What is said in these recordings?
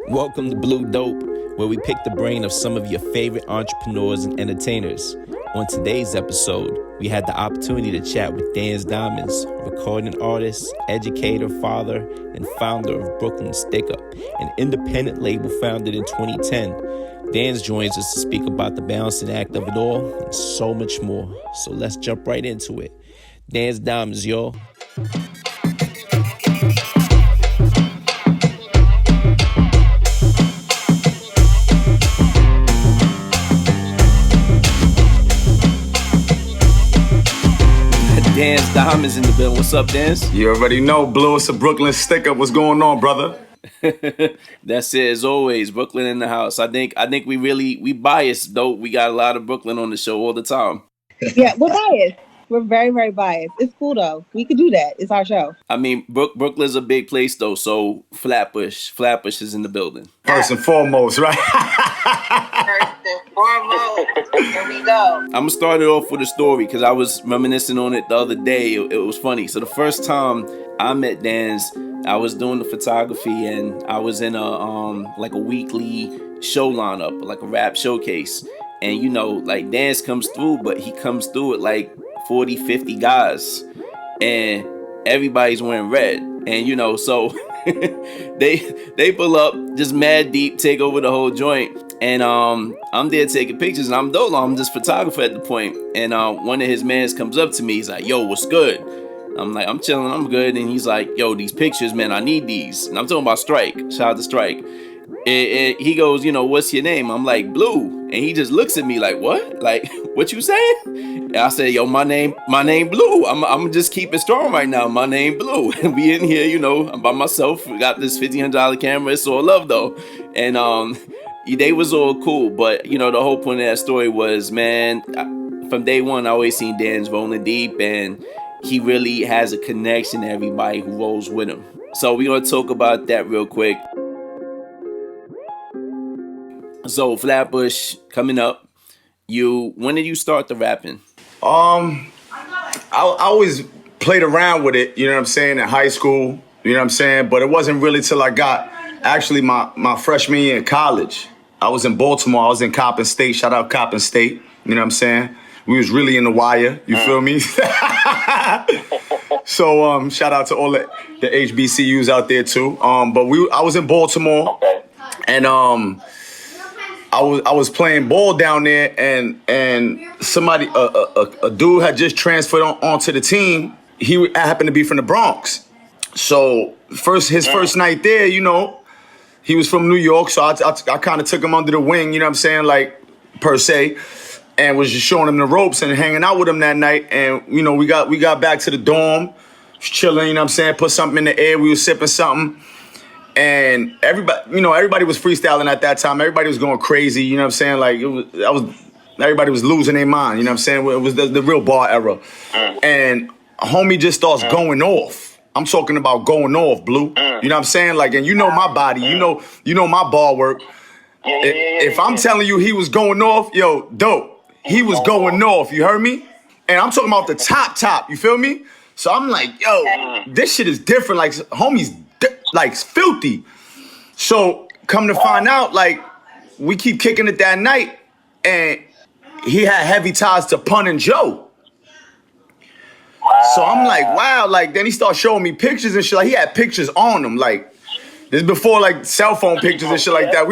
Welcome to Blue Dope, where we pick the brain of some of your favorite entrepreneurs and entertainers. On today's episode, we had the opportunity to chat with Danse Daimons, recording artist, educator, father, and founder of BKLYN STICKUP, an independent label founded in 2010. Danse joins us to speak about the balancing act of it all and so much more. So let's jump right into it. Danse Daimons, y'all. Danse Daimons in the building. What's up, Danse? You already know, Blue. It's a BKLYN STICKUP. What's going on, brother? That's it, as always. BKLYN in the house. I think we biased, though. We got a lot of BKLYN on the show all the time. Yeah, we're biased. We're very, very biased. It's cool, though. We could do that. It's our show. I mean, BKLYN's a big place, though, so Flatbush is in the building. First and foremost, right? First and foremost. Here we go. I'm going to start it off with a story because I was reminiscing on it the other day. It was funny. So the first time I met Danse, I was doing the photography and I was in a weekly show lineup, like a rap showcase. And, you know, like Danse comes through, but he comes through with like 40, 50 guys. And everybody's wearing red. And, you know, so they pull up, just mad deep, take over the whole joint. And I'm there taking pictures, and I'm Dolo. I'm just photographer at the point. And one of his mans comes up to me. He's like, "Yo, what's good?" I'm like, "I'm chilling, I'm good." And he's like, "Yo, these pictures, man, I need these." And I'm talking about Strike. Shout out to Strike. And he goes, "You know, what's your name?" I'm like, "Blue." And he just looks at me like, "What? Like, what you saying?" And I said, "Yo, my name Blue. I'm just keeping strong right now. My name Blue." And we in here, you know, I'm by myself. We got this $1,500 camera. It's all love though. And they was all cool, but you know, the whole point of that story was, man, from day one, I always seen Danse rolling deep, and he really has a connection to everybody who rolls with him. So we're gonna talk about that real quick. So Flatbush coming up, when did you start the rapping? I always played around with it, you know what I'm saying, in high school, you know what I'm saying, but it wasn't really till I got actually my freshman year in college. I was in Baltimore, I was in Coppin State, shout out Coppin State, you know what I'm saying? We was really in the wire, you feel me? So shout out to all the HBCUs out there too. But I was in Baltimore, and I was playing ball down there, and somebody, a dude had just transferred onto the team. He happened to be from the Bronx. So his first night there, you know, he was from New York, so I kind of took him under the wing, you know what I'm saying, like, per se, and was just showing him the ropes and hanging out with him that night. And, you know, we got back to the dorm, chilling, you know what I'm saying, put something in the air, we was sipping something. And everybody was freestyling at that time. Everybody was going crazy, you know what I'm saying? Like, everybody was losing their mind, you know what I'm saying? It was the real bar era. And homie just starts going off. I'm talking about going off, Blue. You know what I'm saying? Like, and you know my body, you know my bar work. If I'm telling you he was going off, yo, dope. He was going off, you heard me? And I'm talking about the top, you feel me? So I'm like, yo, this shit is different. Like, homie's like filthy. So come to find out, like, we keep kicking it that night, and he had heavy ties to Pun and Joe. So I'm like, wow, like, then he started showing me pictures and shit. Like, he had pictures on him. Like, this is before, like, cell phone pictures and shit like that.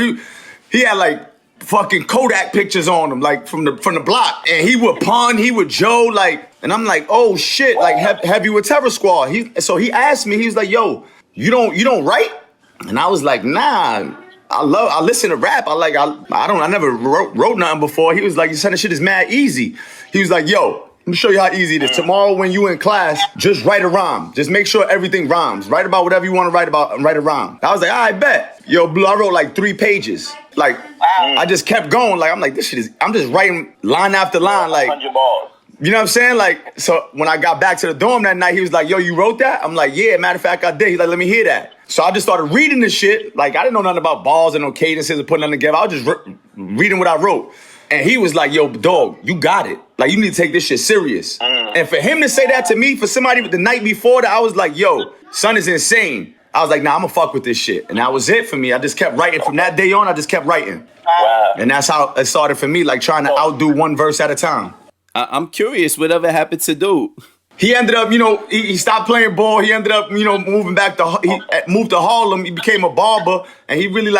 He had, like, fucking Kodak pictures on him, like, from the block. And he would Pun, he would Joe, like, and I'm like, oh, shit, like, heavy with Terror Squad. So he asked me, he was like, yo, you don't write? And I was like, nah, I listen to rap. I never wrote nothing before. He was like, you said that shit is mad easy. He was like, yo, let me show you how easy it is. Tomorrow when you in class, just write a rhyme. Just make sure everything rhymes. Write about whatever you want to write about and write a rhyme. I was like, I bet. Yo, Blue, I wrote like 3 pages. Like, I just kept going. Like, I'm like, I'm just writing line after line. Like, 100 balls. You know what I'm saying? Like, so when I got back to the dorm that night, he was like, yo, you wrote that? I'm like, yeah, matter of fact, I did. He's like, let me hear that. So I just started reading this shit. Like, I didn't know nothing about balls and no cadences and putting them together. I was just reading what I wrote. And he was like, yo, dog, you got it. Like, you need to take this shit serious. And for him to say that to me, for somebody the night before that, I was like, yo, son is insane. I was like, nah, I'm gonna fuck with this shit. And that was it for me. I just kept writing. From that day on, I just kept writing. Wow. And that's how it started for me, like trying to outdo one verse at a time. I'm curious, whatever happened to Dude? He ended up, he stopped playing ball. He ended up, moving back he moved to Harlem. He became a barber, and he really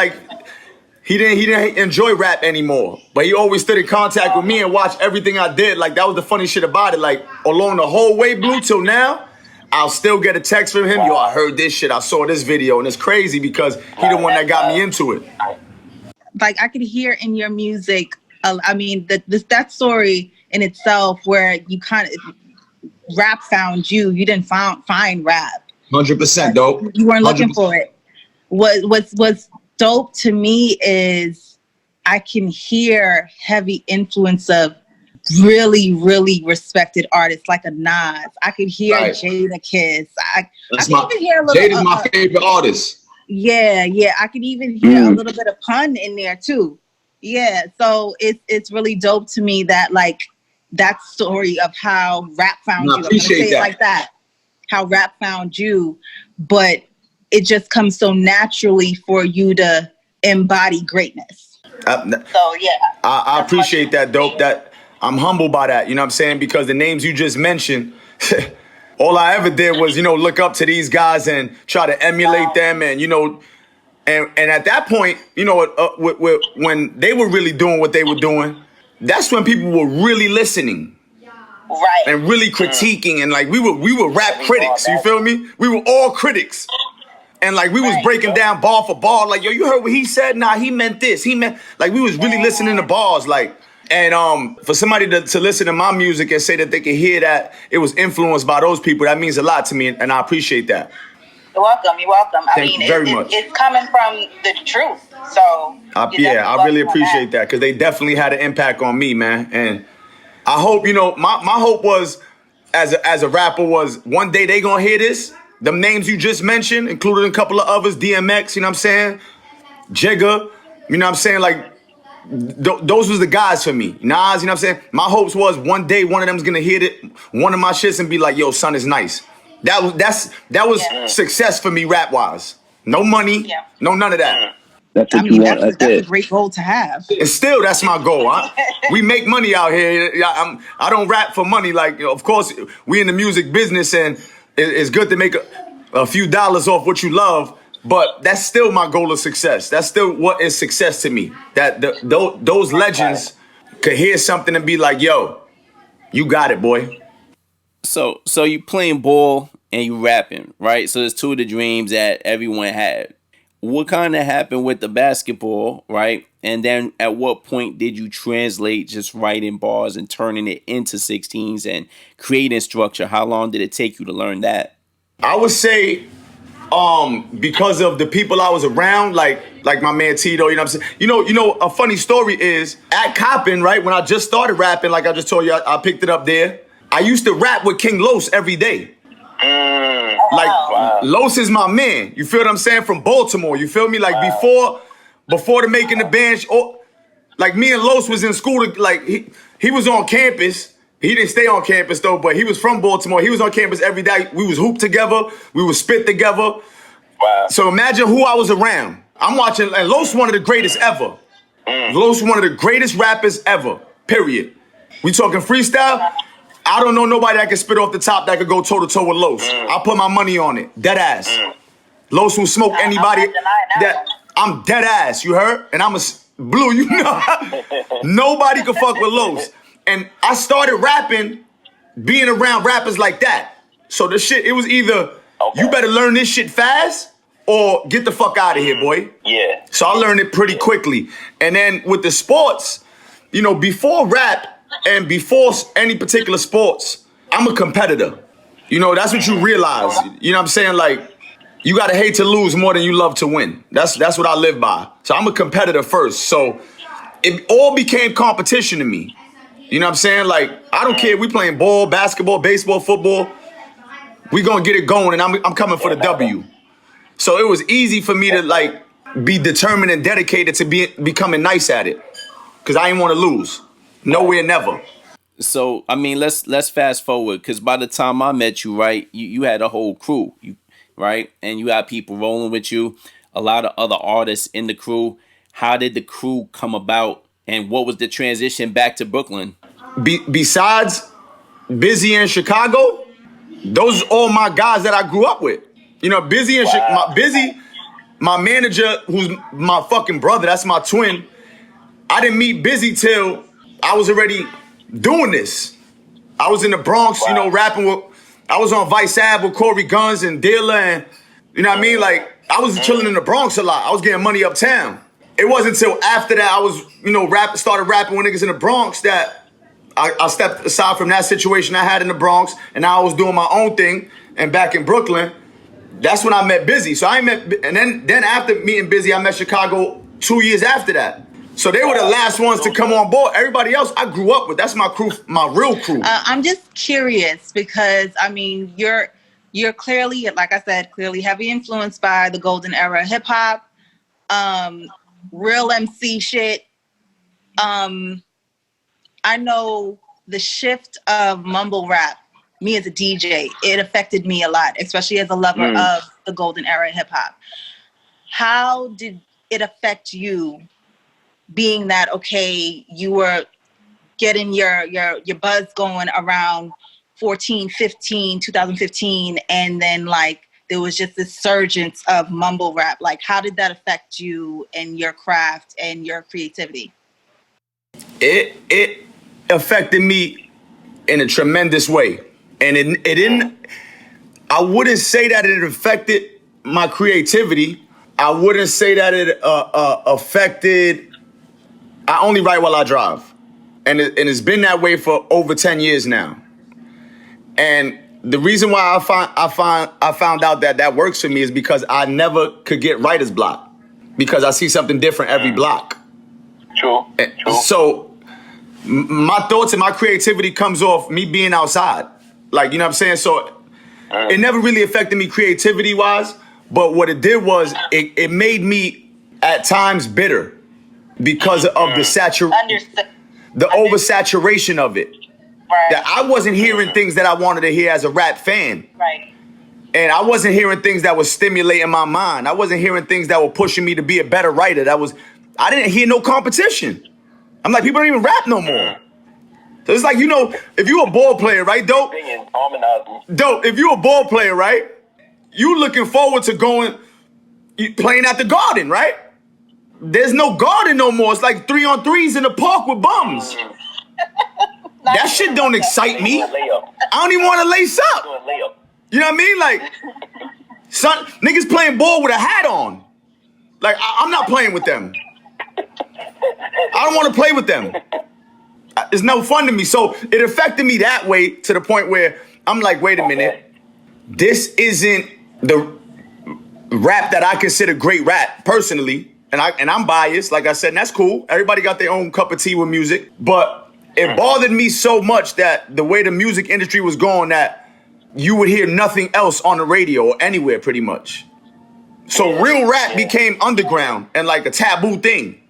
he didn't enjoy rap anymore. But he always stood in contact with me and watched everything I did. Like, that was the funny shit about it. Like, along the whole way, Blue, till now, I'll still get a text from him. Yo, I heard this shit. I saw this video, and it's crazy because he the one that got me into it. Like, I could hear in your music, that story in itself where you kind of, rap found you. You didn't find rap. 100% dope. You weren't looking for it. What's dope to me is I can hear heavy influence of really, really respected artists like a Nas. I could hear Jada Kiss. I can even hear a little. Jada's my favorite artist. Yeah. I can even hear a little bit of pun in there too. Yeah, so it's really dope to me that like that story of how rap found you. I'm gonna say it like that. How rap found you, but it just comes so naturally for you to embody greatness. I appreciate that, dope. That I'm humbled by that. You know what I'm saying? Because the names you just mentioned, all I ever did was, look up to these guys and try to emulate them, and and at that point, when they were really doing what they were doing, that's when people were really listening. Right. And really critiquing, and like we were rap critics, you feel me? We were all critics. And like we was breaking down bar for bar, like, yo, you heard what he said? Nah, he meant this. He meant, like, we was really listening to bars, like. And for somebody to listen to my music and say that they can hear that it was influenced by those people, that means a lot to me, and I appreciate that. You're welcome. Thank you very much. It's coming from the truth, so. I really appreciate that, because they definitely had an impact on me, man. And I hope, my hope was, as a rapper, was one day they gonna hear this. Them names you just mentioned, including a couple of others, DMX, you know what I'm saying? Jigga, you know what I'm saying? Like, those was the guys for me. Nas, you know what I'm saying? My hopes was one day one of them's gonna hear one of my shits and be like, yo, son is nice. That was success for me rap-wise. No money, no none of that. That's a great goal to have. And still, that's my goal. We make money out here. I don't rap for money. Like, of course, we in the music business, and it's good to make a few dollars off what you love. But that's still my goal of success. That's still what is success to me. That those legends could hear something and be like, yo, you got it, boy. So you playing ball and you rapping, right? So there's two of the dreams that everyone had. What kind of happened with the basketball, right? And then at what point did you translate just writing bars and turning it into 16s and creating structure? How long did it take you to learn that? I would say because of the people I was around, like my man Tito, you know what I'm saying? A funny story is at Coppin, right? When I just started rapping, like I just told you, I picked it up there. I used to rap with King Los every day. Los is my man. You feel what I'm saying? From Baltimore. You feel me? Like before the making the bench, like me and Los was in school. He was on campus. He didn't stay on campus though, but he was from Baltimore. He was on campus every day. We was hoop together. We was spit together. Wow. So imagine who I was around. I'm watching, and Los one of the greatest ever. Los one of the greatest rappers ever. Period. We talking freestyle. I don't know nobody that can spit off the top that could go toe to toe with Los. I put my money on it. Dead ass. Los will smoke anybody. I'm dead ass. You heard? And I'm a Blue. You know, nobody can fuck with Los. And I started rapping, being around rappers like that. So the shit, it was either you better learn this shit fast or get the fuck out of here, boy. Yeah. So I learned it pretty quickly. And then with the sports, before rap and before any particular sports, I'm a competitor. That's what you realize. You know what I'm saying? Like, you gotta hate to lose more than you love to win. That's what I live by. So I'm a competitor first. So it all became competition to me. You know what I'm saying? Like, I don't care if we playing ball, basketball, baseball, football. We gonna get it going, and I'm coming for the W. So it was easy for me to be determined and dedicated to becoming nice at it, because I didn't want to lose. Nowhere, never. So I mean, let's fast forward, because by the time I met you, right, you had a whole crew. right? And you got people rolling with you, a lot of other artists in the crew. How did the crew come about, and what was the transition back to Brooklyn? Besides Busy in Chicago, those are all my guys that I grew up with. You know, Busy and Busy, my manager, who's my fucking brother, that's my twin. I didn't meet Busy till I was already doing this. I was in the Bronx, you know, rapping with, I was on Vice Ave with Corey Guns and Dilla, and you know what I mean? Like, I was chilling in the Bronx a lot. I was getting money uptown. It wasn't until after that I was, you know, started rapping with niggas in the Bronx that I stepped aside from that situation I had in the Bronx, and now I was doing my own thing. And back in Brooklyn, that's when I met Busy. So I met, and then after meeting Busy, I met Chicago 2 years after that. So they were the last ones to come on board. Everybody else I grew up with. That's my crew, my real crew. I'm just curious because I mean you're clearly, like I said, clearly heavy influenced by the golden era of hip hop, real MC shit. I know the shift of mumble rap, me as a DJ, it affected me a lot, especially as a lover of the golden era of hip hop. How did it affect you, being that, okay, you were getting your buzz going around 2015, and then like there was just this surgence of mumble rap. Like, how did that affect you and your craft and your creativity? It affected me in a tremendous way. And it didn't, I wouldn't say that it affected my creativity. I wouldn't say that it affected, I only write while I drive. And it's been that way for over 10 years now. And the reason why I found out that that works for me is because I never could get writer's block, because I see something different every block. True. So my thoughts and my creativity comes off me being outside. Like, you know what I'm saying? So it never really affected me creativity wise, but what it did was it made me at times bitter because of the oversaturation of it. Right. That I wasn't hearing things that I wanted to hear as a rap fan. Right. And I wasn't hearing things that was stimulating my mind. I wasn't hearing things that were pushing me to be a better writer. I didn't hear no competition. I'm like, people don't even rap no more. So it's like, you know, if you a ball player, right, Dope? Dope, if you a ball player, right? You looking forward to playing at the Garden, right? There's no Garden no more. It's like 3-on-3s in the park with bums. That shit don't excite me. I don't even want to lace up. You know what I mean? Like, son, niggas playing ball with a hat on. Like, I'm not playing with them. I don't want to play with them. It's no fun to me. So it affected me that way to the point where I'm like, wait a minute. This isn't the rap that I consider great rap personally. And I'm biased, like I said, and that's cool. Everybody got their own cup of tea with music. But it bothered me so much that the way the music industry was going, that you would hear nothing else on the radio or anywhere pretty much. So real rap became underground and like a taboo thing.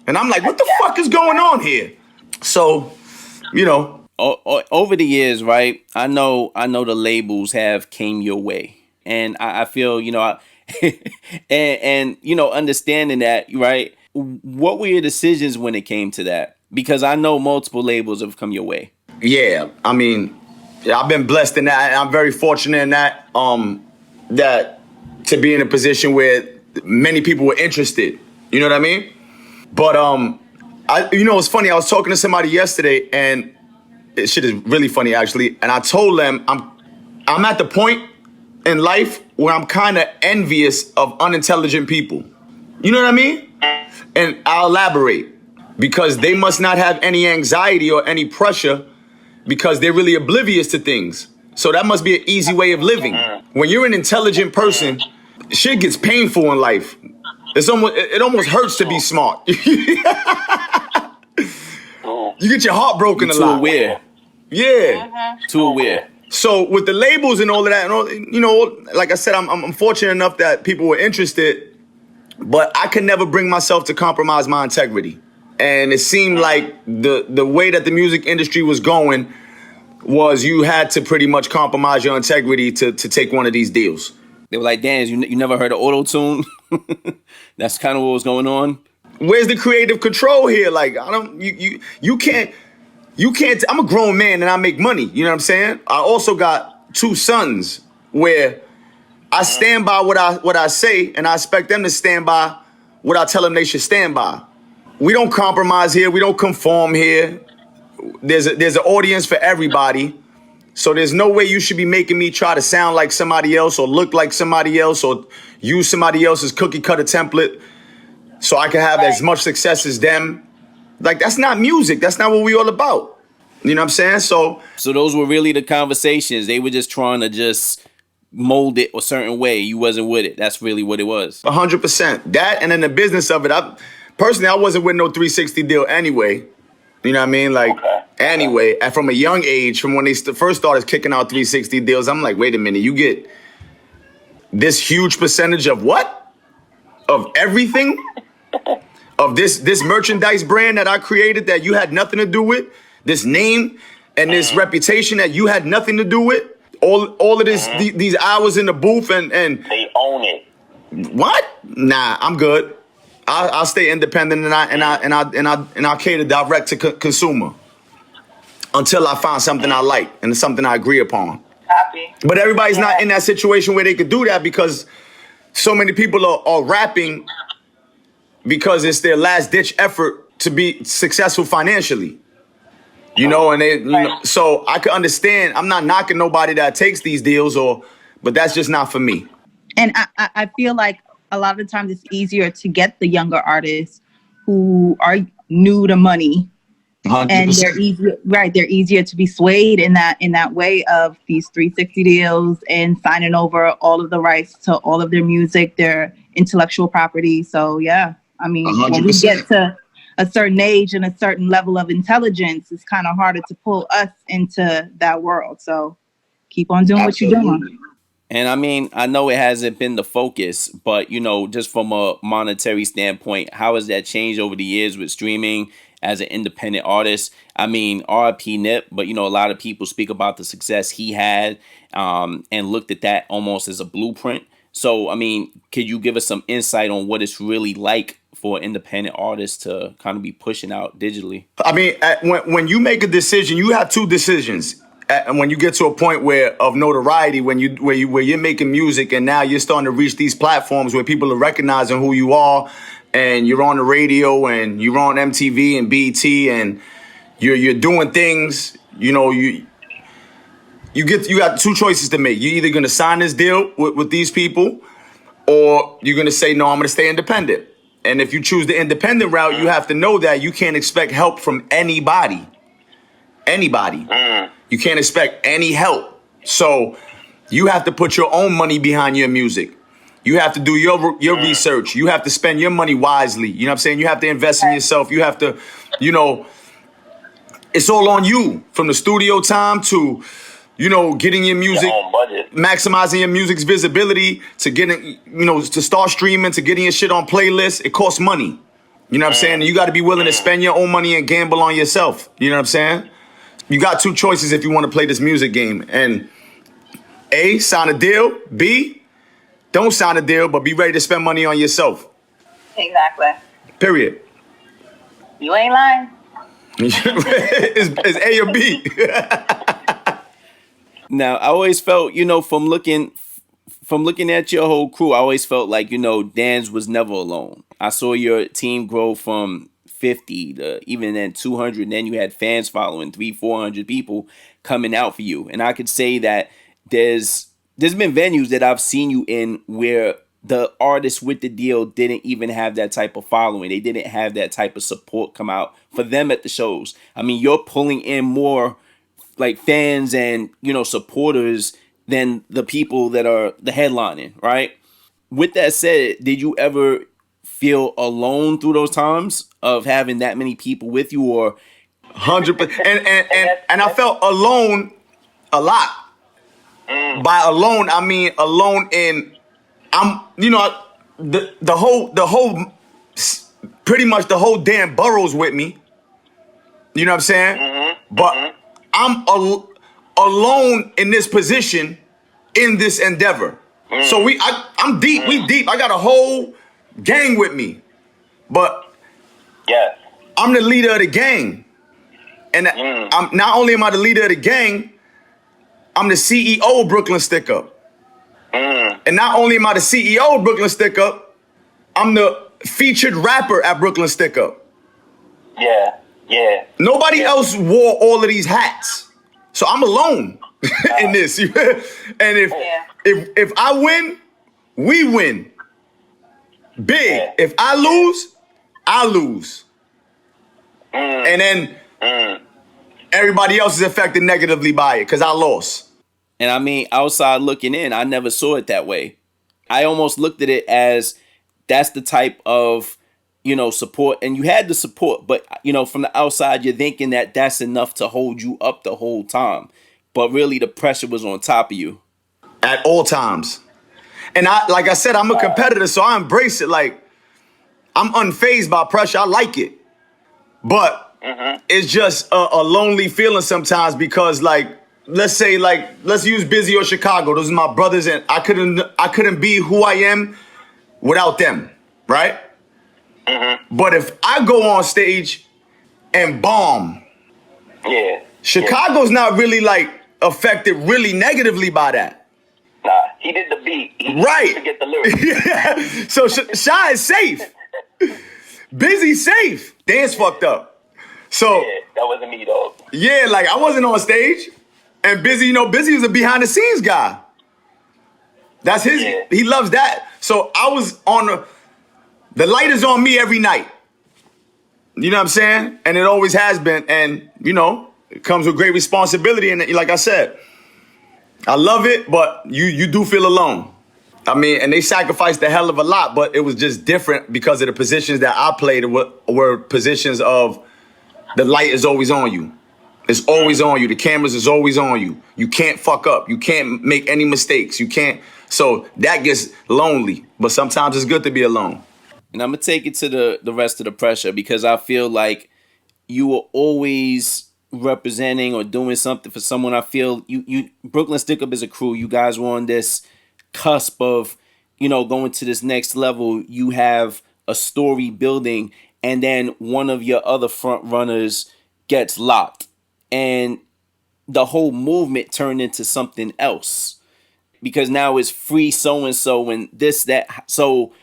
And I'm like, what the fuck is going on here? So, you know. Over the years, right, I know the labels have came your way. And I feel, you know, and you know, understanding that, right, what were your decisions when it came to that? Because I know multiple labels have come your way. Yeah, I mean, I've been blessed in that. I'm very fortunate in that, that to be in a position where many people were interested. You know what I mean? But you know, it's funny. I was talking to somebody yesterday, and this shit is really funny actually. And I told them I'm at the point in life where I'm kind of envious of unintelligent people. You know what I mean? And I'll elaborate. Because they must not have any anxiety or any pressure because they're really oblivious to things. So that must be an easy way of living. When you're an intelligent person, shit gets painful in life. It almost hurts to be smart. You get your heart broken a lot. Too aware. Yeah. Too aware. So with the labels and all of that, and all, you know, like I said, I'm fortunate enough that people were interested, but I could never bring myself to compromise my integrity. And it seemed like the way that the music industry was going was you had to pretty much compromise your integrity to take one of these deals. They were like, Dan, you never heard of auto-tune? That's kind of what was going on. Where's the creative control here? Like, I don't, you can't, I'm a grown man and I make money. You know what I'm saying? I also got 2 sons where I stand by what I say, and I expect them to stand by what I tell them they should stand by. We don't compromise here. We don't conform here. There's an audience for everybody. So there's no way you should be making me try to sound like somebody else or look like somebody else or use somebody else's cookie cutter template so I can have as much success as them. Like, that's not music. That's not what we all about. You know what I'm saying? So those were really the conversations. They were just trying to just mold it a certain way. You wasn't with it. That's really what it was. 100%. That, and then the business of it. Personally, I wasn't with no 360 deal anyway. You know what I mean? Like, anyway, and from a young age, from when they first started kicking out 360 deals, I'm like, wait a minute, you get this huge percentage of what? Of everything? Of this merchandise brand that I created that you had nothing to do with? This name and this reputation that you had nothing to do with? All of this, these hours in the booth and they own it. What? Nah, I'm good. I'll stay independent and I'll cater direct to consumer until I find something I like and something I agree upon. Copy. But everybody's not in that situation where they could do that because so many people are rapping because it's their last ditch effort to be successful financially. You know, and they, so I can understand. I'm not knocking nobody that takes these deals but that's just not for me. And I feel like a lot of the times it's easier to get the younger artists who are new to money. 100%. And they're easier to be swayed in that way of these 360 deals and signing over all of the rights to all of their music, their intellectual property. So yeah, I mean, 100%. When we get to a certain age and a certain level of intelligence, it's kind of harder to pull us into that world. So keep on doing what you're doing. And I mean, I know it hasn't been the focus, but, you know, just from a monetary standpoint, how has that changed over the years with streaming as an independent artist? I mean, RIP Nip, but, you know, a lot of people speak about the success he had and looked at that almost as a blueprint. So, I mean, could you give us some insight on what it's really like for an independent artist to kind of be pushing out digitally? I mean, when you make a decision, you have 2 decisions. And when you get to a point of notoriety, where you're making music and now you're starting to reach these platforms where people are recognizing who you are, and you're on the radio and you're on MTV and BET and you're doing things, you know, you got 2 choices to make. You're either going to sign this deal with these people, or you're going to say, no, I'm going to stay independent. And if you choose the independent route, you have to know that you can't expect help from anybody. You can't expect any help. So you have to put your own money behind your music. You have to do your research. You have to spend your money wisely. You know what I'm saying? You have to invest in yourself. You have to, you know, it's all on you, from the studio time to, you know, getting your music, maximizing your music's visibility, to getting, you know, to start streaming, to getting your shit on playlists. It costs money. You know what I'm saying? And you got to be willing to spend your own money and gamble on yourself. You know what I'm saying? You got 2 choices if you want to play this music game. And A, sign a deal. B, don't sign a deal, but be ready to spend money on yourself. Exactly. Period. You ain't lying. It's A or B. Now, I always felt, you know, from looking at your whole crew, I always felt like, you know, Dan's was never alone. I saw your team grow from 50 to even then 200. And then you had fans following 300-400 people coming out for you. And I could say that there's been venues that I've seen you in where the artists with the deal didn't even have that type of following. They didn't have that type of support come out for them at the shows. I mean, you're pulling in more like fans and, you know, supporters than the people that are the headlining, right? With that said, did you ever feel alone through those times of having that many people with you, or 100%? And I felt alone a lot. By alone, I mean alone in, you know, the whole pretty much the whole damn borough's with me. You know what I'm saying? But I'm alone in this position, in this endeavor. So I'm deep. We deep. I got a whole gang with me, but I'm the leader of the gang, and I'm not only am I the leader of the gang, I'm the CEO of Brooklyn Stickup. And not only am I the CEO of Brooklyn Stickup, I'm the featured rapper at Brooklyn Stickup. Nobody else wore all of these hats, so I'm alone in this. And if I win, we win big. If I lose, I lose, and then everybody else is affected negatively by it because I lost. And I mean, outside looking in, I never saw it that way. I almost looked at it as that's the type of, support. And you had the support, but, from the outside, you're thinking that that's enough to hold you up the whole time. But really, the pressure was on top of you. At all times. And like I said, I'm a competitor, so I embrace it. Like, I'm unfazed by pressure. I like it. But it's just a lonely feeling sometimes because, like, let's use Busy or Chicago. Those are my brothers, and I couldn't be who I am without them, right? But if I go on stage and bomb, Chicago's not really like affected really negatively by that. Nah, he did the beat. Right. To get the lyrics. So Shy is safe. Busy's safe. Dance fucked up. So that wasn't me though. Yeah, like I wasn't on stage. And Busy, Busy was a behind the scenes guy. That's his, he loves that. So I was on the light is on me every night. You know what I'm saying? And it always has been. And, it comes with great responsibility. And like I said, I love it, but you do feel alone. I mean, and they sacrificed a hell of a lot, but it was just different because of the positions that I played were positions of the light is always on you. It's always on you. The cameras is always on you. You can't fuck up. You can't make any mistakes. You can't. So that gets lonely. But sometimes it's good to be alone. And I'm going to take it to the rest of the pressure because I feel like you were always representing or doing something for someone. I feel you Brooklyn Stickup is a crew. You guys were on this cusp of, going to this next level. You have a story building and then one of your other front runners gets locked. And the whole movement turned into something else because now it's free so-and-so and this, that. So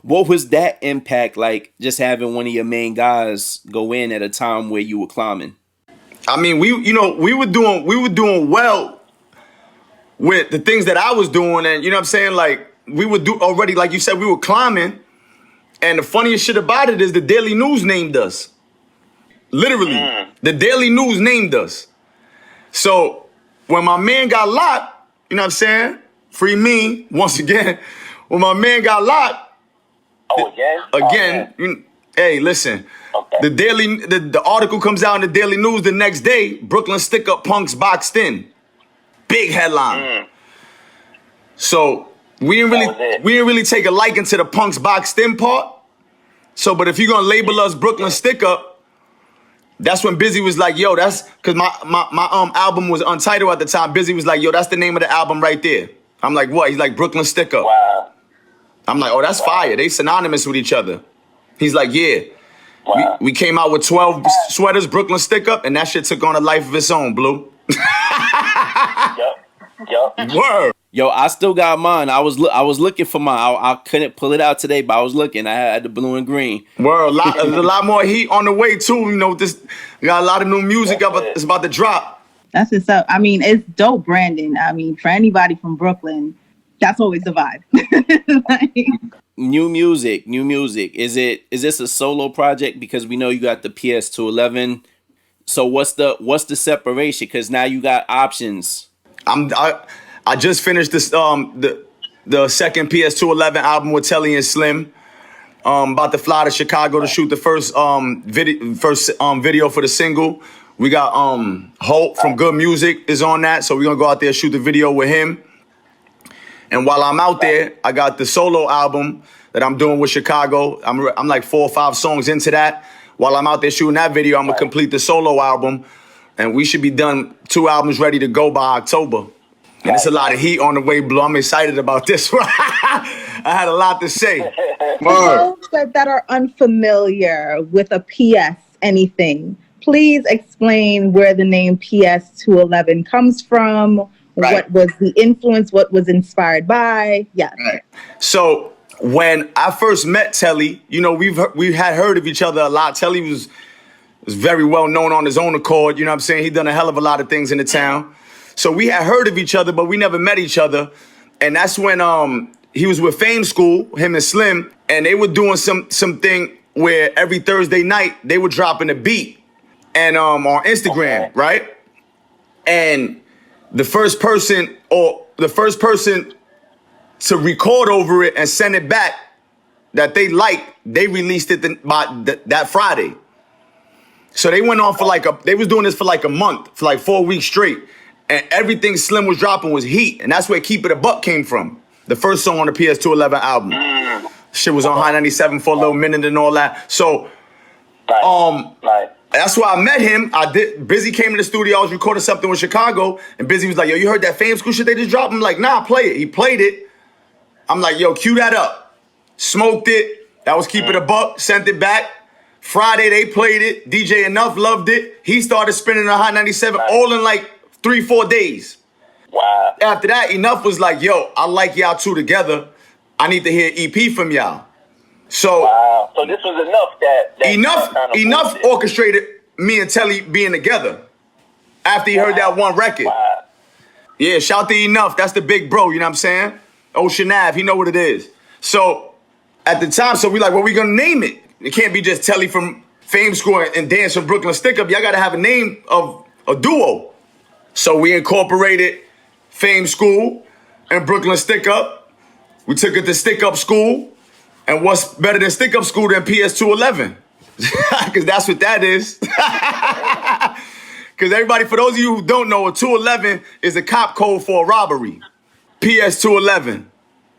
what was that impact like just having one of your main guys go in at a time where you were climbing? I mean, we were doing well with the things that I was doing. And you know what I'm saying? Like we would do already, like you said, we were climbing. And the funniest shit about it is the Daily News named us. Literally, the Daily News named us. So when my man got locked, you know what I'm saying? Free me, once again. When my man got locked, hey, listen. Okay. The article comes out in the Daily News the next day. Brooklyn Stickup punks boxed in. Big headline. So we didn't really take a liking to the punks boxed in part. So, but if you're gonna label us Brooklyn Stickup, that's when Busy was like, yo, that's because my album was untitled at the time. Busy was like, yo, that's the name of the album right there. I'm like, what? He's like, Brooklyn Stickup. Wow. I'm like, oh, that's fire. They synonymous with each other. He's like, yeah. Wow. We came out with 12 sweaters, Brooklyn Stickup, and that shit took on a life of its own, Blue. Yup. Word. Yo, I still got mine. I was looking for mine. I couldn't pull it out today, but I was looking. I had the blue and green. Word, a lot more heat on the way too. We got a lot of new music it's about to drop. That's what's up. I mean, it's dope branding. I mean, for anybody from Brooklyn, that's always the vibe. New music. Is this a solo project? Because we know you got the PS211. So what's the separation? Because now you got options. I just finished this the second PS211 album with Telly and Slim. About to fly to Chicago to shoot the first video for the single. We got Hope from Good Music is on that, so we're gonna go out there and shoot the video with him. And while I'm out there, I got the solo album that I'm doing with Chicago. I'm like 4 or 5 songs into that. While I'm out there shooting that video, I'm gonna complete the solo album, and we should be done 2 albums ready to go by October. And it's a lot of heat on the way, Blue. I'm excited about this one. I had a lot to say. For those that are unfamiliar with a PS anything, please explain where the name PS 211 comes from. Right. What was the influence? What was inspired by? Yes. Right. So when I first met Telly, you know, we had heard of each other a lot. Telly was very well known on his own accord. You know what I'm saying? He done a hell of a lot of things in the town. So we had heard of each other, but we never met each other. And that's when he was with Fame School, him and Slim, and they were doing something where every Thursday night they were dropping a beat and on Instagram, right? And the first person to record over it and send it back that they liked, they released it that Friday. So they went on for they was doing this for like a month, for like 4 weeks straight. And everything Slim was dropping was heat. And that's where Keep It a Buck came from. The first song on the PS 211 album. Shit was on High 97 for a little minute and all that. So, that's why I met him. Busy came in the studio. I was recording something with Chicago. And Busy was like, yo, you heard that Fame School shit they just dropped? I'm like, nah, play it. He played it. I'm like, yo, cue that up. Smoked it. That was Keep It a Buck. Sent it back. Friday, they played it. DJ Enough loved it. He started spinning the Hot 97 all in like 3-4 days. Wow. After that, Enough was like, yo, I like y'all two together. I need to hear EP from y'all. So, wow. So this was enough that Enough orchestrated me and Telly being together after he heard that one record. Wow. Yeah, shout to Enough. That's the big bro, you know what I'm saying? Ocean Ave, he know what it is. So at the time, we like, what we gonna name it? It can't be just Telly from Fame School and Danse from Brooklyn Stick-Up. Y'all gotta have a name of a duo. So we incorporated Fame School and Brooklyn Stick-Up. We took it to Stick-Up School. And what's better than Stick-Up School than PS 211? Because that's what that is. Because everybody, for those of you who don't know, a 211 is a cop code for a robbery. PS 211.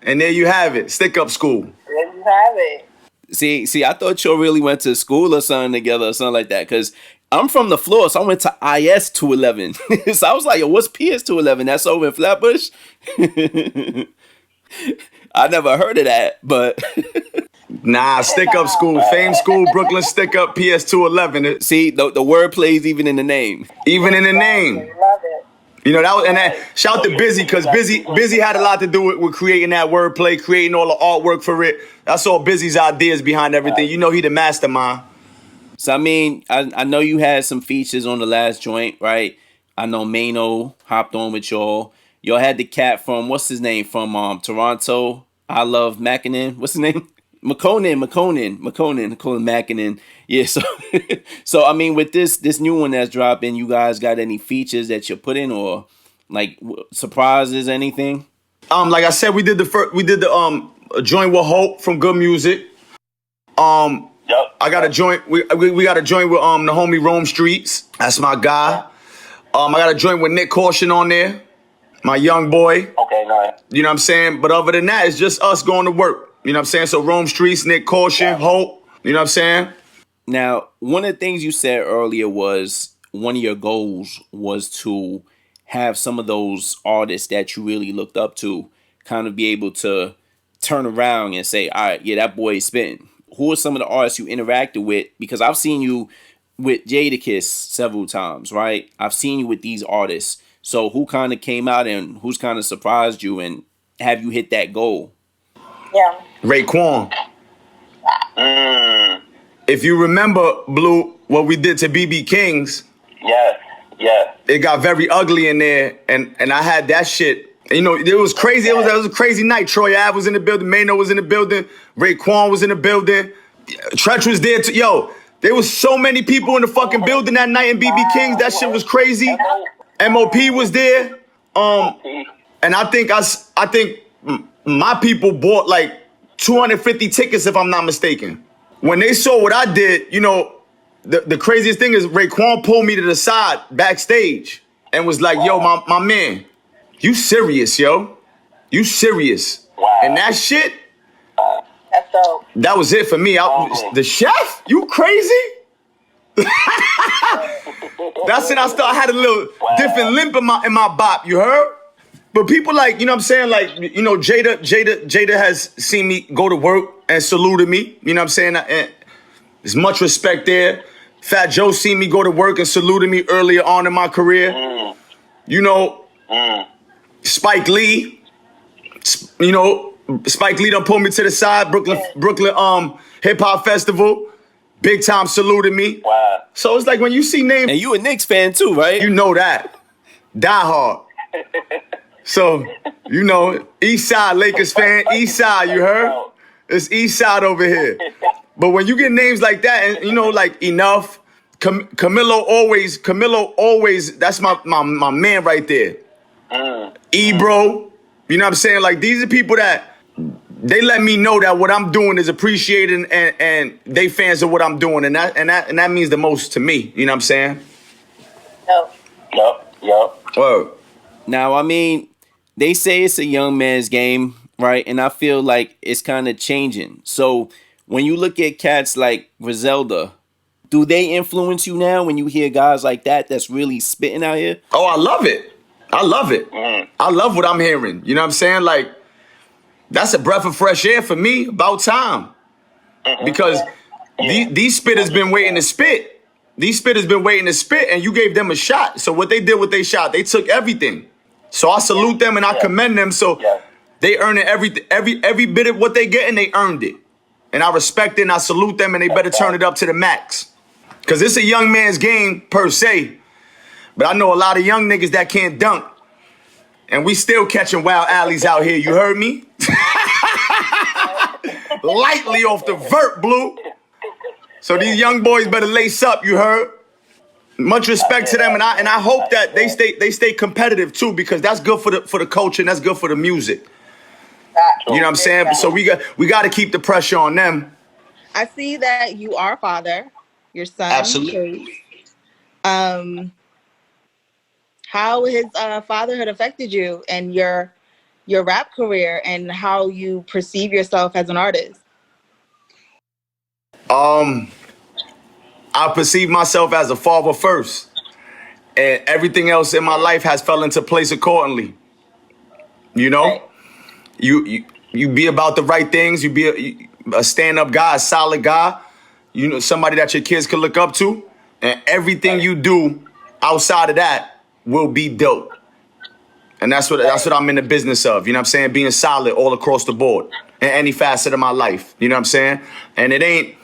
And there you have it, Stick-Up School. There you have it. See, I thought y'all really went to school or something together or something like that. Because I'm from the floor, so I went to IS 211. So I was like, yo, what's PS 211? That's over in Flatbush? I never heard of that, but... Nah, Stick-Up School, Fame School, Brooklyn Stick-Up, PS 211. See, the word plays even in the name. Even in the name. Love it. You know, shout to Busy, because Busy had a lot to do with creating that wordplay, creating all the artwork for it. That's all Busy's ideas behind everything. You know he the mastermind. So, I mean, I know you had some features on the last joint, right? I know Mano hopped on with y'all. Y'all had the cat from, what's his name, from Toronto. I Love Mackinnon. What's his name? McConan. Yeah, so I mean, with this new one that's dropping, you guys got any features that you put in or like surprises, anything? Like I said, we did a joint with Hope from Good Music. Yep. I got a joint. We got a joint with the homie Rome Streets. That's my guy. I got a joint with Nick Caution on there, my young boy. Okay, nice. You know what I'm saying? But other than that, it's just us going to work. You know what I'm saying? So Rome Streets, Nick Caution, Hope. You know what I'm saying? Now, one of the things you said earlier was one of your goals was to have some of those artists that you really looked up to kind of be able to turn around and say, all right, yeah, that boy is spitting. Who are some of the artists you interacted with? Because I've seen you with Jadakiss several times, right? I've seen you with these artists. So who kind of came out and who's kind of surprised you and have you hit that goal? Yeah. Raekwon. If you remember, Blue, what we did to BB Kings, Yeah. it got very ugly in there, and I had that shit. You know, it was crazy. It was a crazy night. Troy Ave was in the building. Mano was in the building. Raekwon was in the building. Tretch was there too. Yo, there was so many people in the fucking building that night in BB Kings. That shit was crazy. MOP was there. And I think my people bought like 250 tickets, if I'm not mistaken. When they saw what I did, you know, the craziest thing is Raekwon pulled me to the side backstage and was like, yo, my man, you serious, yo. You serious. Wow. And that shit, That's dope. that was it for me. The chef? You crazy? That's it. I had a little different limp in my bop, you heard? But people like, you know what I'm saying? Like, you know, Jada has seen me go to work and saluted me. You know what I'm saying? And there's much respect there. Fat Joe seen me go to work and saluted me earlier on in my career. You know, Spike Lee, you know, Spike Lee done pulled me to the side. Brooklyn Hip Hop Festival, big time saluted me. Wow. So it's like when you see names. And you a Knicks fan too, right? You know that. Die hard. So, you know, East Side Lakers fan, East Side, you heard? It's East Side over here. But when you get names like that, and you know, like Enough, Camilo always, that's my man right there. Ebro, you know what I'm saying? Like, these are people that they let me know that what I'm doing is appreciated and they fans of what I'm doing. And that means the most to me. You know what I'm saying? Yup. Word. Now, I mean, they say it's a young man's game, right? And I feel like it's kind of changing. So when you look at cats like Griselda, do they influence you now when you hear guys like that that's really spitting out here? Oh, I love it. I love it. I love what I'm hearing. You know what I'm saying? Like, that's a breath of fresh air for me. About time. Because these spitters been waiting to spit. These spitters been waiting to spit, and you gave them a shot. So what they did with their shot, they took everything. So I salute them and I commend them. So they earning every bit of what they getting, they earned it. And I respect it and I salute them, and they better turn it up to the max. Because it's a young man's game per se. But I know a lot of young niggas that can't dunk. And we still catching wild alleys out here. You heard me? Lightly off the vert, Blue. So these young boys better lace up, you heard? Much respect to them, and I hope that they stay competitive too, because that's good for the culture and that's good for the music. You know what I'm saying? So we got to keep the pressure on them. I see that you are a father. Your son. Absolutely. How has fatherhood affected you and your rap career and how you perceive yourself as an artist? I perceive myself as a father first, and everything else in my life has fell into place accordingly. You know, you be about the right things. You be a stand-up guy, a solid guy. You know, somebody that your kids can look up to, and everything you do outside of that will be dope. And that's what I'm in the business of. You know what I'm saying? Being solid all across the board in any facet of my life. You know what I'm saying? And it ain't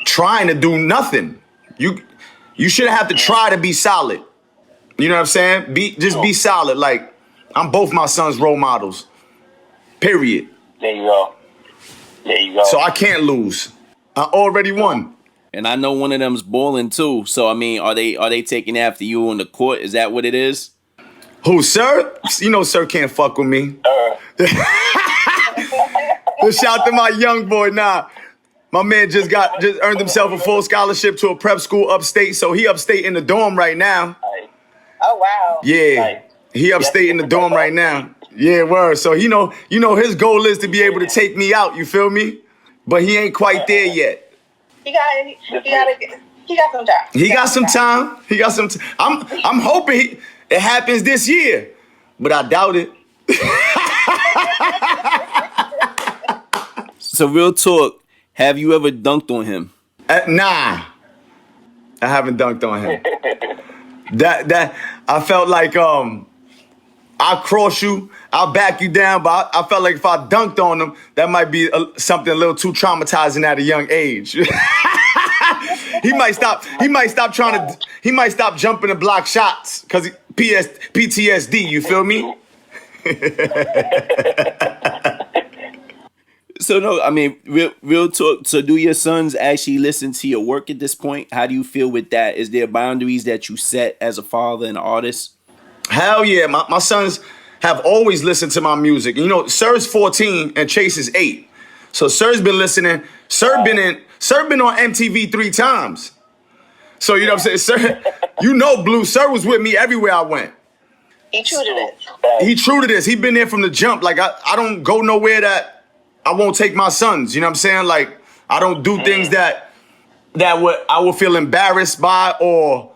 trying to do nothing. You shouldn't have to try to be solid. You know what I'm saying? Be solid. Like, I'm both my son's role models. Period. There you go. So I can't lose. I already won. And I know one of them's balling too. So I mean, are they taking after you on the court? Is that what it is? Who, Sir? You know Sir can't fuck with me. Shout out to my young boy. Nah, my man just earned himself a full scholarship to a prep school upstate. So he upstate in the dorm right now. Oh, wow. Yeah, he upstate in the dorm right now. Yeah, word. So you know his goal is to be able to take me out. You feel me? But he ain't quite there yet. He got some time. He got some time. He got some time. I'm hoping it happens this year, but I doubt it. So real talk, have you ever dunked on him? Nah, I haven't dunked on him. That I felt like I'll cross you, I'll back you down, but I felt like if I dunked on him, that might be something a little too traumatizing at a young age. He might stop jumping to block shots because PTSD, you feel me? So no, I mean, real talk. So do your sons actually listen to your work at this point? How do you feel with that? Is there boundaries that you set as a father and artist? Hell yeah, my sons have always listened to my music. You know, Sir's 14 and Chase is 8. So Sir's been listening. Sir been on MTV 3 times. So you know what I'm saying? Sir, you know Blue, Sir was with me everywhere I went. He true to this. He true to this. He been there from the jump. Like I don't go nowhere that I won't take my sons. You know what I'm saying? Like I don't do things that I would feel embarrassed by or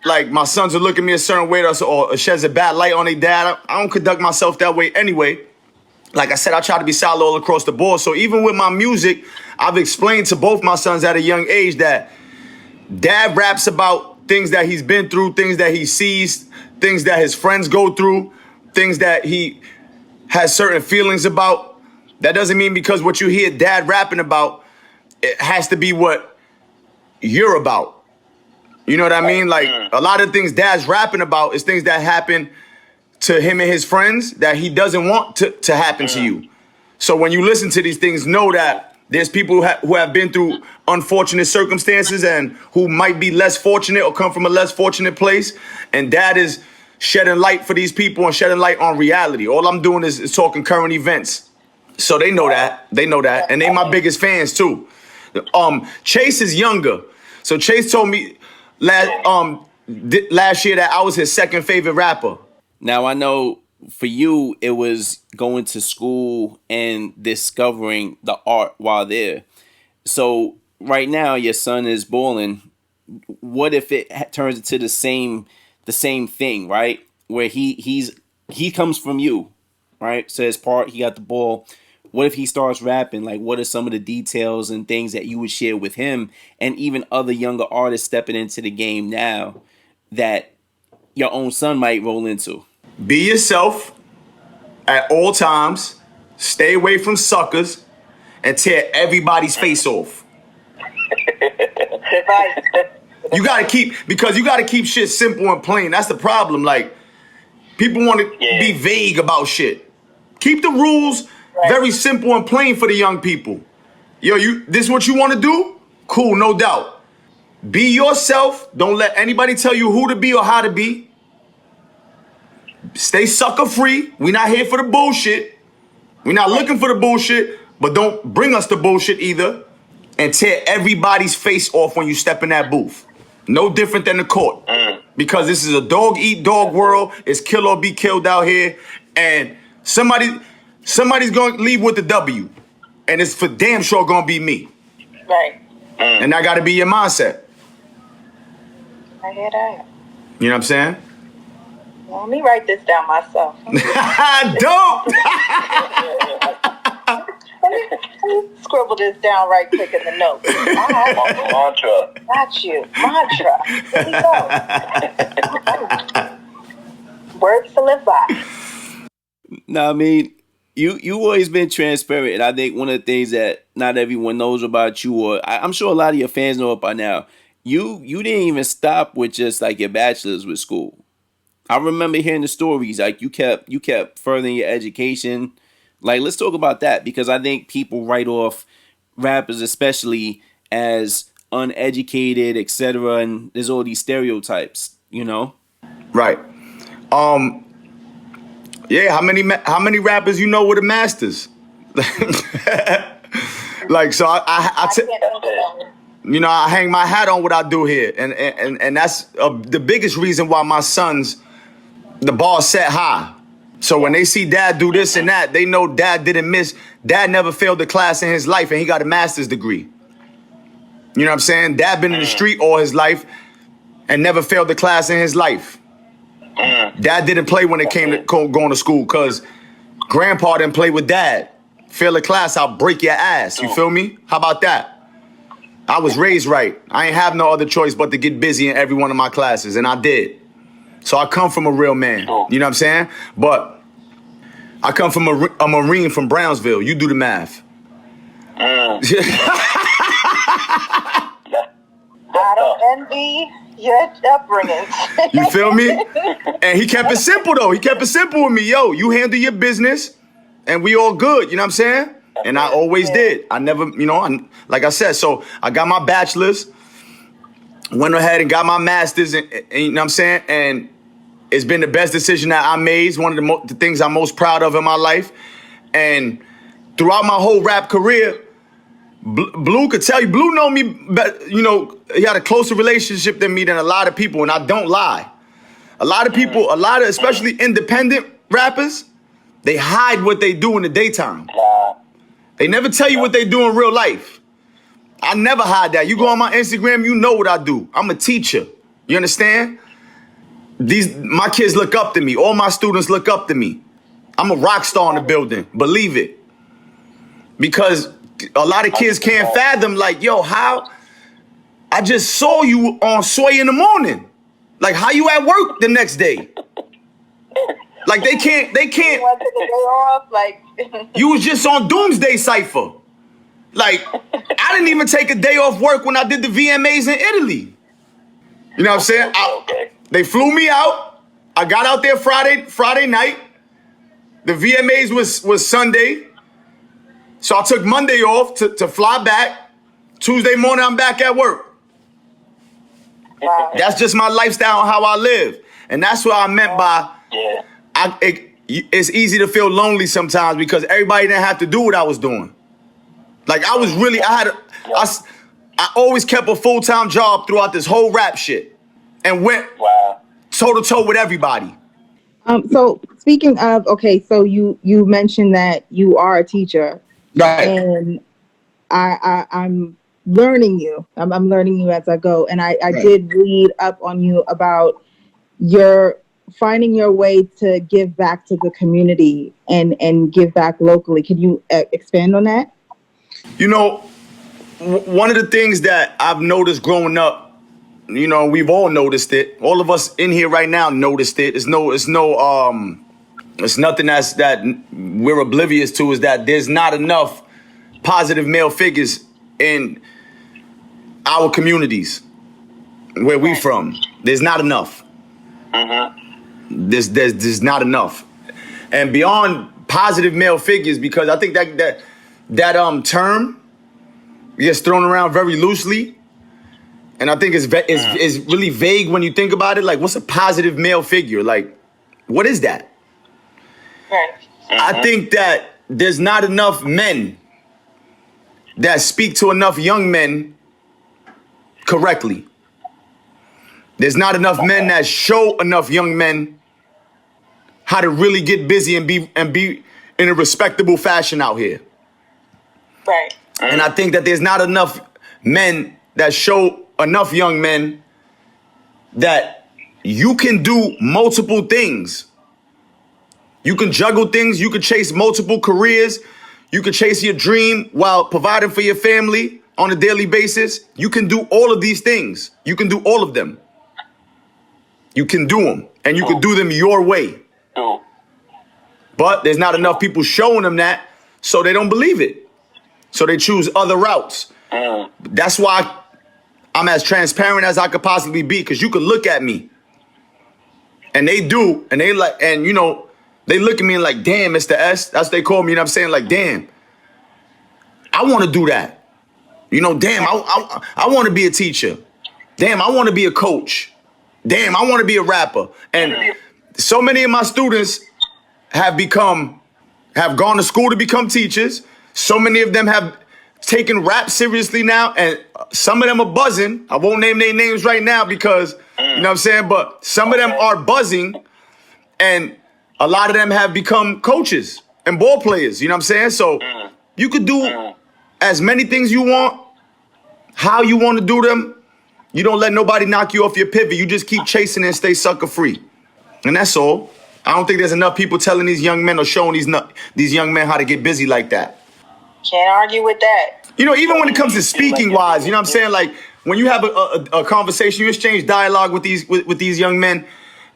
like my sons will look at me a certain way or sheds a bad light on their dad. I don't conduct myself that way anyway. Like I said, I try to be solid all across the board. So even with my music, I've explained to both my sons at a young age that dad raps about things that he's been through, things that he sees, things that his friends go through, things that he has certain feelings about. That doesn't mean because what you hear dad rapping about, it has to be what you're about. You know what I mean? Like a lot of things dad's rapping about is things that happen to him and his friends that he doesn't want to happen to you. So when you listen to these things, know that there's people who have been through unfortunate circumstances and who might be less fortunate or come from a less fortunate place. And dad is shedding light for these people and shedding light on reality. All I'm doing is talking current events. So they know that. They know that. And they my biggest fans too. Chase is younger. So Chase told me last year that I was his second favorite rapper. Now I know for you, it was going to school and discovering the art while there. So right now, your son is balling. What if it turns into the same thing, right? Where he comes from you, right? So his part, he got the ball. What if he starts rapping? Like, what are some of the details and things that you would share with him and even other younger artists stepping into the game now that your own son might roll into? Be yourself at all times. Stay away from suckers and tear everybody's face off. You gotta keep shit simple and plain. That's the problem. Like, people want to be vague about shit. Keep the rules very simple and plain for the young people. Yo, this is what you want to do? Cool, no doubt. Be yourself. Don't let anybody tell you who to be or how to be. Stay sucker free. We're not here for the bullshit. We're not looking for the bullshit, but don't bring us the bullshit either. And tear everybody's face off when you step in that booth. No different than the court. Because this is a dog-eat-dog world. It's kill or be killed out here. And somebody's going to leave with the W. And it's for damn sure going to be me. Right. And that got to be your mindset. I hear that. You know what I'm saying? Well, let me write this down myself. Don't! Let me scribble this down right quick in the notes. Mantra. Got you. Mantra. Here we go. Words to live by. No, I mean, you always been transparent. And I think one of the things that not everyone knows about you, or I'm sure a lot of your fans know it by now, you didn't even stop with just like your bachelor's with school. I remember hearing the stories, like you kept furthering your education. Like, let's talk about that, because I think people write off rappers especially as uneducated, etc. And there's all these stereotypes, you know? Right. Yeah, how many rappers you know with the masters? Like, so you know, I hang my hat on what I do here. And that's the biggest reason why my sons, the bar set high. So when they see dad do this and that, they know dad didn't miss. Dad never failed a class in his life and he got a master's degree. You know what I'm saying? Dad been in the street all his life and never failed a class in his life. Dad didn't play when it came to going to school because grandpa didn't play with dad. Fail a class, I'll break your ass. You feel me? How about that? I was raised right. I ain't have no other choice but to get busy in every one of my classes, and I did. So I come from a real man. You know what I'm saying? But I come from a Marine from Brownsville. You do the math. I don't envy your upbringing. You feel me? And he kept it simple, though. He kept it simple with me. Yo, you handle your business, and we all good. You know what I'm saying? And I always did. I never, you know, like I said, so I got my bachelor's, went ahead and got my master's, and you know what I'm saying? And it's been the best decision that I made. It's one of the things I'm most proud of in my life. And throughout my whole rap career, Blue could tell you, Blue know me, you know, he had a closer relationship than me than a lot of people, and I don't lie. A lot of people, especially independent rappers, they hide what they do in the daytime. They never tell you what they do in real life. I never hide that. You go on my Instagram, you know what I do. I'm a teacher. You understand? my kids look up to me. All my students look up to me. I'm a rock star in the building. Believe it. Because a lot of kids can't fathom, like, yo, how? I just saw you on Sway in the morning. Like, how you at work the next day? Like, they can't. You want to take a day off? Like, You was just on Doomsday Cypher. Like, I didn't even take a day off work when I did the VMAs in Italy. You know what I'm saying? They flew me out. I got out there Friday night. The VMAs was Sunday. So I took Monday off to fly back. Tuesday morning, I'm back at work. wow. That's just my lifestyle and how I live. And that's what I meant by, it's easy to feel lonely sometimes because everybody didn't have to do what I was doing. Like, I was really, I always kept a full-time job throughout this whole rap shit and went toe-to-toe with everybody. So speaking of, okay, so you mentioned that you are a teacher. Right. And I'm learning you. I'm learning you as I go. And I did read up on you about your finding your way to give back to the community and give back locally. Can you expand on that? You know, one of the things that I've noticed growing up, you know, we've all noticed it. All of us in here right now noticed it. It's nothing that we're oblivious to, is that there's not enough positive male figures in our communities where we from. There's not enough. There's not enough. And beyond positive male figures, because I think that term gets thrown around very loosely. And I think it's really vague when you think about it. Like, what's a positive male figure? Like, what is that? Right. I think that there's not enough men that speak to enough young men correctly. There's not enough men that show enough young men how to really get busy and be in a respectable fashion out here. Right. And I think that there's not enough men that show enough young men that you can do multiple things. You can juggle things. You can chase multiple careers. You can chase your dream while providing for your family on a daily basis. You can do all of these things. You can do all of them. You can do them, and you can do them your way. But there's not enough people showing them that, so they don't believe it. So they choose other routes. That's why I'm as transparent as I could possibly be, because you could look at me. And they do, and they like, and you know, they look at me and like, damn, Mr. S. That's what they call me, you know what I'm saying? Like, damn, I want to do that. You know, damn, I want to be a teacher. Damn, I want to be a coach. Damn, I want to be a rapper. And so many of my students have gone to school to become teachers. So many of them have taken rap seriously now, and some of them are buzzing. I won't name their names right now because, you know what I'm saying? But some of them are buzzing, and a lot of them have become coaches and ball players, you know what I'm saying? So you could do as many things you want, how you want to do them. You don't let nobody knock you off your pivot. You just keep chasing and stay sucker free. And that's all. I don't think there's enough people telling these young men or showing these young men how to get busy like that. Can't argue with that. You know, even when it comes to speaking wise, you know what I'm saying? Like, when you have a conversation, you exchange dialogue with these young men,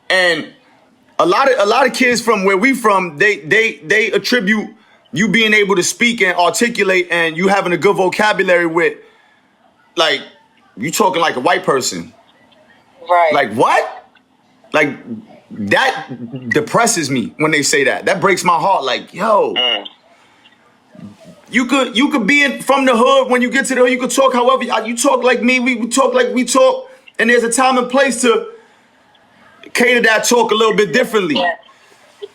and a lot of kids from where we from, they attribute you being able to speak and articulate and you having a good vocabulary with, like, you talking like a white person. Right. Like, what? Like, that depresses me when they say that. That breaks my heart. Like, yo, you could be from the hood. When you get to the hood, you could talk however you talk. Like me, we talk like we talk, and there's a time and place to cater that talk a little bit differently. Yeah.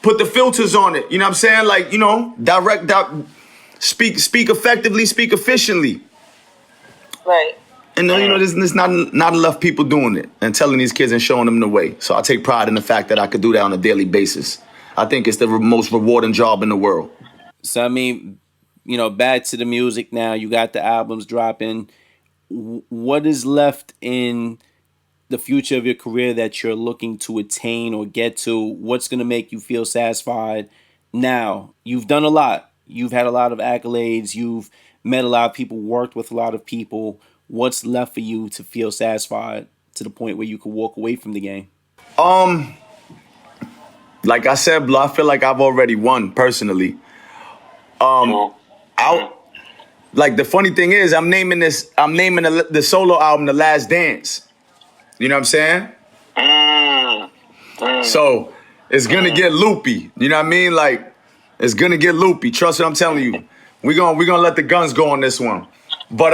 Put the filters on it. You know what I'm saying? Like, you know, speak effectively, speak efficiently. Right. And you know, there's not enough people doing it and telling these kids and showing them the way. So I take pride in the fact that I could do that on a daily basis. I think it's the most rewarding job in the world. So, I mean, you know, back to the music now. You got the albums dropping. What is left in the future of your career that you're looking to attain or get to? What's going to make you feel satisfied now? You've done a lot. You've had a lot of accolades. You've met a lot of people, worked with a lot of people. What's left for you to feel satisfied to the point where you can walk away from the game? Like I said, I feel like I've already won personally. Like the funny thing is, I'm naming the solo album The Last Dance. You know what I'm saying? So it's gonna get loopy. You know what I mean? Like it's gonna get loopy. Trust what I'm telling you. We're gonna let the guns go on this one. But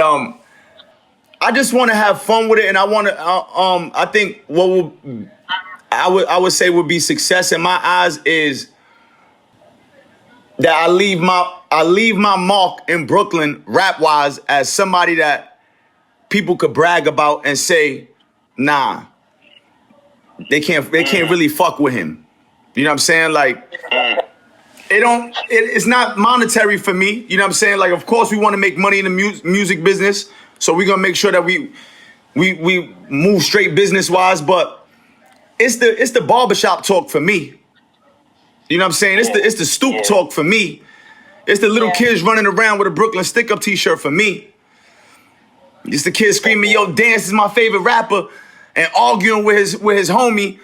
I just want to have fun with it, and I want to. I think what I would say would be success in my eyes is that I leave my mark in Brooklyn rap wise as somebody that people could brag about and say, nah, they can't really fuck with him. You know what I'm saying? Like it's not monetary for me. You know what I'm saying? Like of course we want to make money in the music business, so we're gonna make sure that we move straight business wise, but it's the barbershop talk for me. You know what I'm saying? It's the stoop talk for me. It's the little kids running around with a BKLYN Stick-Up t-shirt for me. It's the kids screaming, yo, Dance is my favorite rapper, and arguing with his homie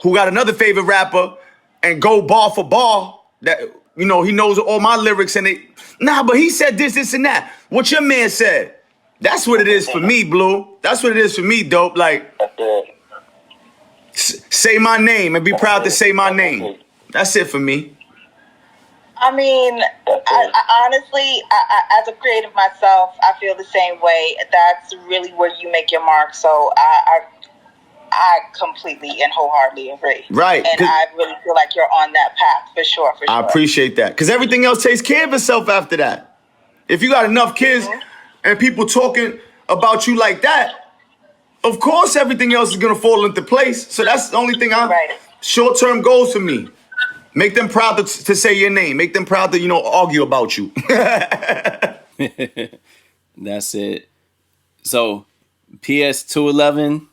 who got another favorite rapper and go bar for bar that, you know, he knows all my lyrics and but he said this and that. What your man said. That's what it is for me, Blue. That's what it is for me, Dope. Like, say my name and be proud to say my name. That's it for me. I mean, I honestly, as a creative myself, I feel the same way. That's really where you make your mark. So I completely and wholeheartedly agree. Right. And I really feel like you're on that path for sure. I appreciate that. Because everything else takes care of itself after that. If you got enough kids and people talking about you like that, of course everything else is going to fall into place. So that's the only thing short-term goals for me. Make them proud to say your name. Make them proud to, argue about you. That's it. So, PS 211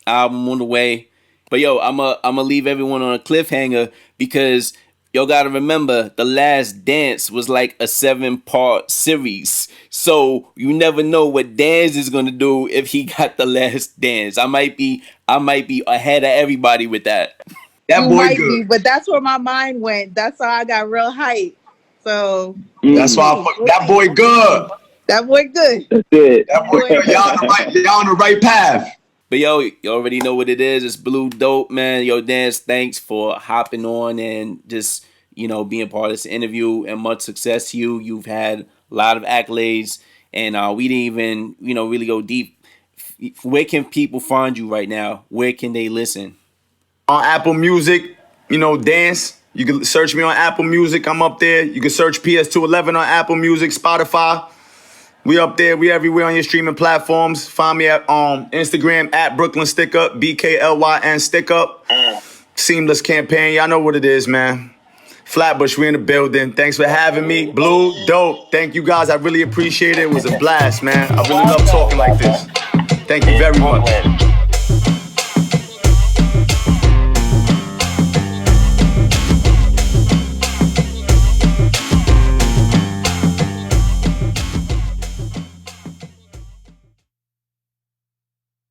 album on the way. But yo, I'm a leave everyone on a cliffhanger because y'all gotta remember The Last Dance was like a 7-part series. So you never know what Danze is gonna do if he got The Last Dance. I might be ahead of everybody with that. That boy good. But that's where my mind went. That's how I got real hype. So that's why that boy good. That boy good. That's it. That boy good. Y'all on the right path. But yo, you already know what it is. It's Blue Dope, man. Yo, Danze, thanks for hopping on and just, being part of this interview, and much success to you. You've had a lot of accolades, and we didn't even, really go deep. Where can people find you right now? Where can they listen? On Apple Music, Danze. You can search me on Apple Music. I'm up there. You can search PS211 on Apple Music, Spotify. We up there. We everywhere on your streaming platforms. Find me at Instagram at BKLYN STICKUP, BKLYN STICKUP. Seamless campaign. Y'all know what it is, man. Flatbush, we in the building. Thanks for having me. Blue, Dope. Thank you guys. I really appreciate it. It was a blast, man. I really love talking like this. Thank you very much.